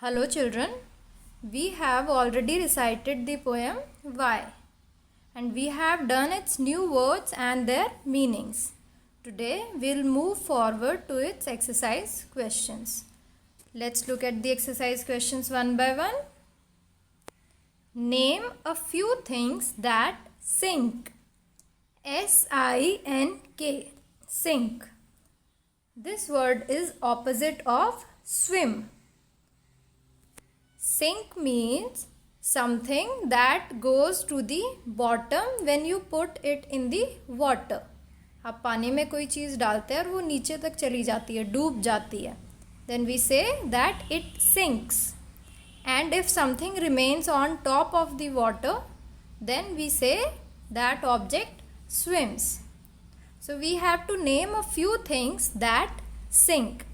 Hello children, we have already recited the poem Why and we have done its new words and their meanings. Today we'll move forward to its exercise questions. Let's look at the exercise questions one by one. Name a few things that sink. S-I-N-K, sink. This word is opposite of swim. Sink means something that goes to the bottom when you put it in the water. आप पानी में कोई चीज़ डालते हैं और वो नीचे तक चली जाती है, डूब जाती है. Then we say that it sinks. And if something remains on top of the water, then we say that object swims. So we have to name a few things that sink.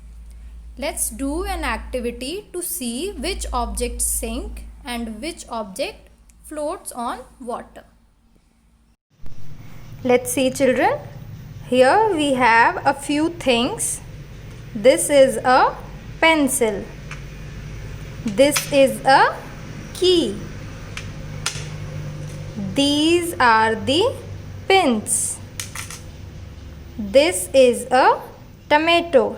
Let's do an activity to see which objects sink and which object floats on water. Let's see children. Here we have a few things. This is a pencil. This is a key. These are the pins. This is a tomato.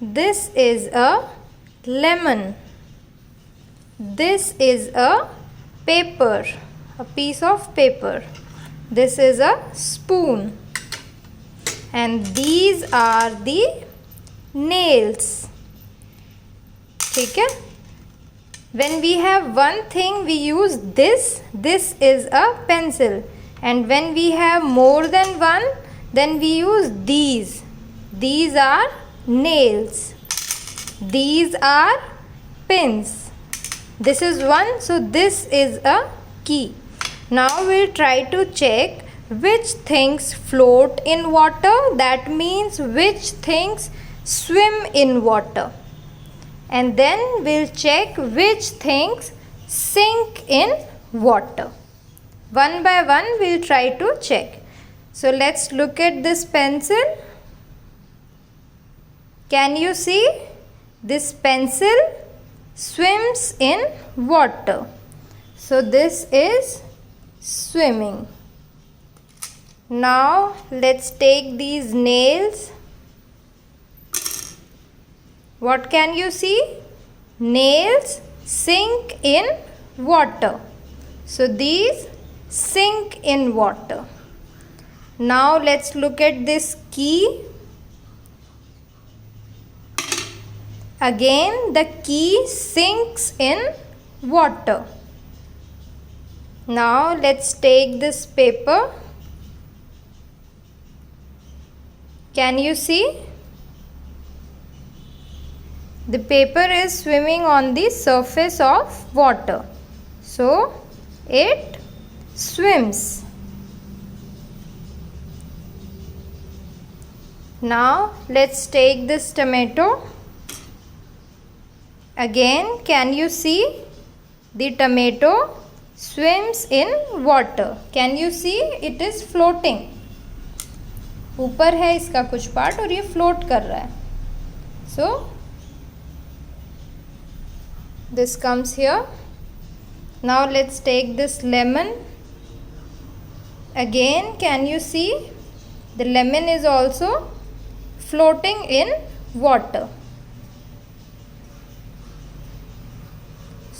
This is a lemon. This is a paper, a piece of paper. This is a spoon. And these are the nails. ठीक है? When we have one thing, we use this. This is a pencil. And when we have more than one, then we use these. These are nails. These are pins. This is one, so this is a key. Now we'll try to check which things float in water. That means which things swim in water. And then we'll check which things sink in water. One by one we'll try to check. So let's look at this pencil. Can you see? This pencil swims in water. So this is swimming. Now let's take these nails. What can you see? Nails sink in water. So these sink in water. Now let's look at this key. Again, the key sinks in water. Now let's take this paper. Can you see? The paper is swimming on the surface of water. So it swims. Now let's take this tomato. Again, can you see? The tomato swims in water. Can you see? It is floating. ऊपर है इसका कुछ part और ये float कर रहा है. So this comes here. Now let's take this lemon. Again, can you see? The lemon is also floating in water.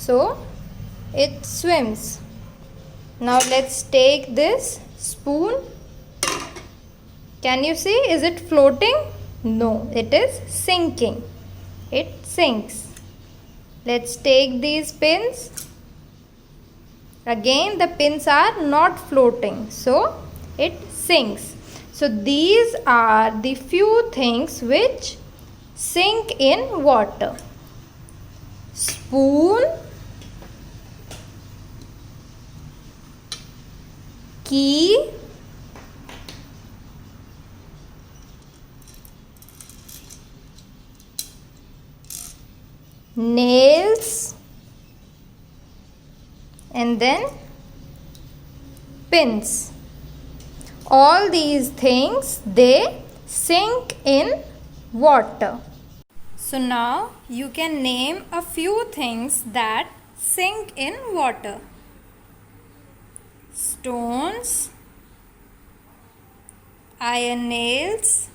So it swims. Now let's take this spoon. Can you see? Is it floating? No, it is sinking. It sinks. Let's take these pins. Again, the pins are not floating, so it sinks. So these are the few things which sink in water. Spoon, key, nails, and then pins. All these things, they sink in water. So now you can name a few things that sink in water. Stones, iron nails,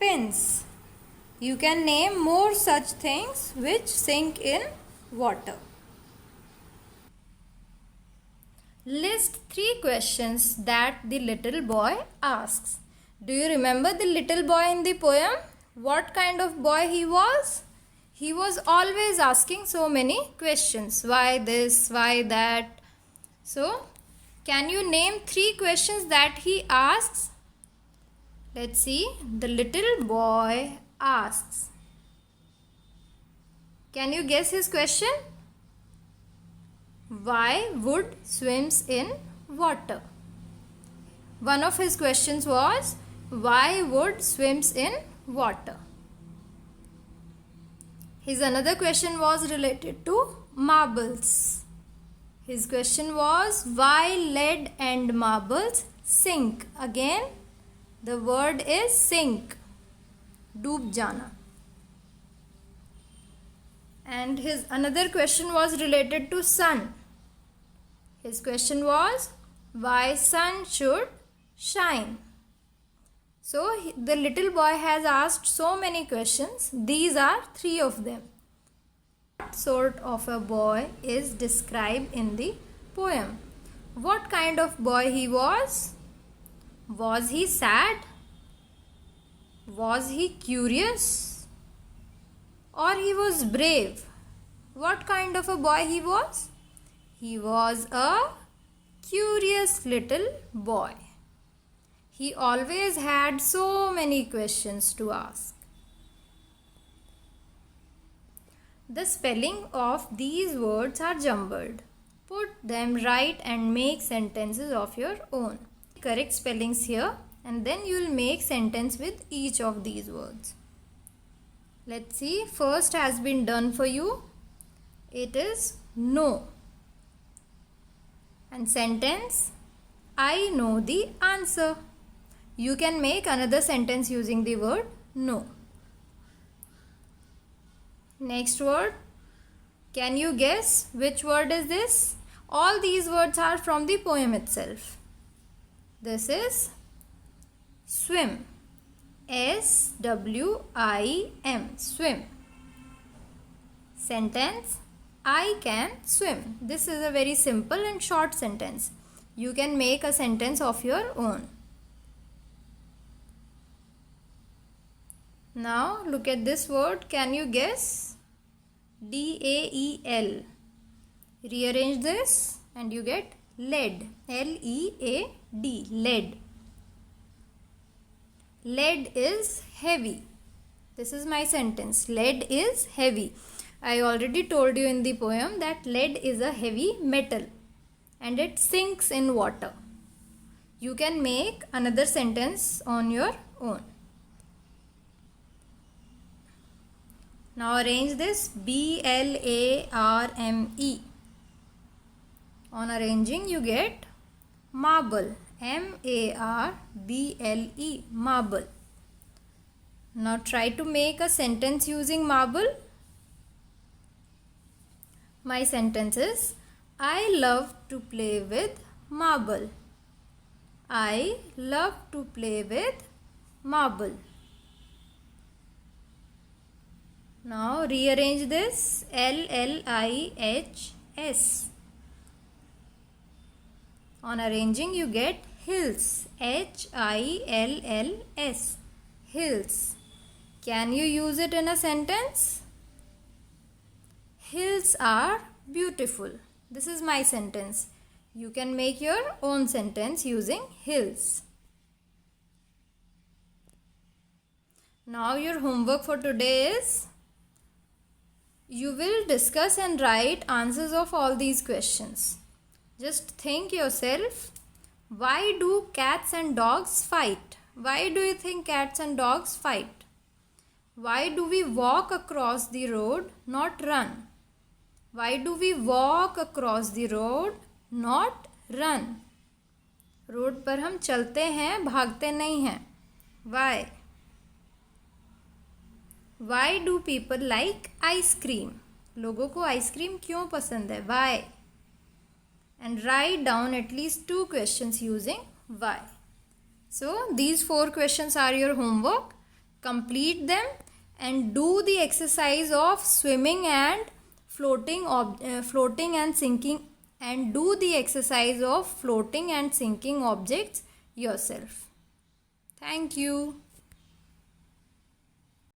pins. You can name more such things which sink in water. List 3 questions that the little boy asks. Do you remember the little boy in the poem? What kind of boy he was? He was always asking so many questions. Why this? Why that? So, can you name 3 questions that he asks? Let's see. The little boy asks. Can you guess his question? Why wood swims in water? One of his questions was, why wood swims in water? His another question was related to marbles. His question was, why lead and marbles sink? Again, the word is sink, डूब जाना. And his another question was related to sun. His question was, why sun should shine? So the little boy has asked so many questions. These are 3 of them. What sort of a boy is described in the poem? What kind of boy he was? Was he sad? Was he curious? Or he was brave? What kind of a boy he was? He was a curious little boy. He always had so many questions to ask. The spelling of these words are jumbled. Put them right and make sentences of your own. Correct spellings here, and then you will make sentence with each of these words. Let's see. First has been done for you. It is no. And sentence, I know the answer. You can make another sentence using the word no. Next word. Can you guess which word is this? All these words are from the poem itself. This is swim. S-W-I-M. Swim. Sentence, I can swim. This is a very simple and short sentence. You can make a sentence of your own. Now look at this word. Can you guess? D-A-E-L. Rearrange this and you get lead. L-E-A-D. Lead. Lead is heavy. This is my sentence. Lead is heavy. I already told you in the poem that lead is a heavy metal and it sinks in water. You can make another sentence on your own. Now arrange this. B-L-A-R-M-E. On arranging you get marble. M-A-R-B-L-E. Marble. Now try to make a sentence using marble. My sentence is, I love to play with marble. I love to play with marble. Now rearrange this. L-L-I-H-S. On arranging you get hills. H-I-L-L-S. Hills. Can you use it in a sentence? Hills are beautiful. This is my sentence. You can make your own sentence using hills. Now your homework for today is, you will discuss and write answers of all these questions. Just think yourself, why do cats and dogs fight? Why do you think cats and dogs fight? Why do we walk across the road, not run? Why do we walk across the road, not run? Road पर हम चलते हैं, भागते नहीं हैं. Why? Why do people like ice cream? लोगों को ice cream क्यों पसंद है? Why? And write down at least 2 questions using why. So these 4 questions are your homework. Complete them and do the exercise of swimming and floating and sinking, and do the exercise of floating and sinking objects yourself. Thank you.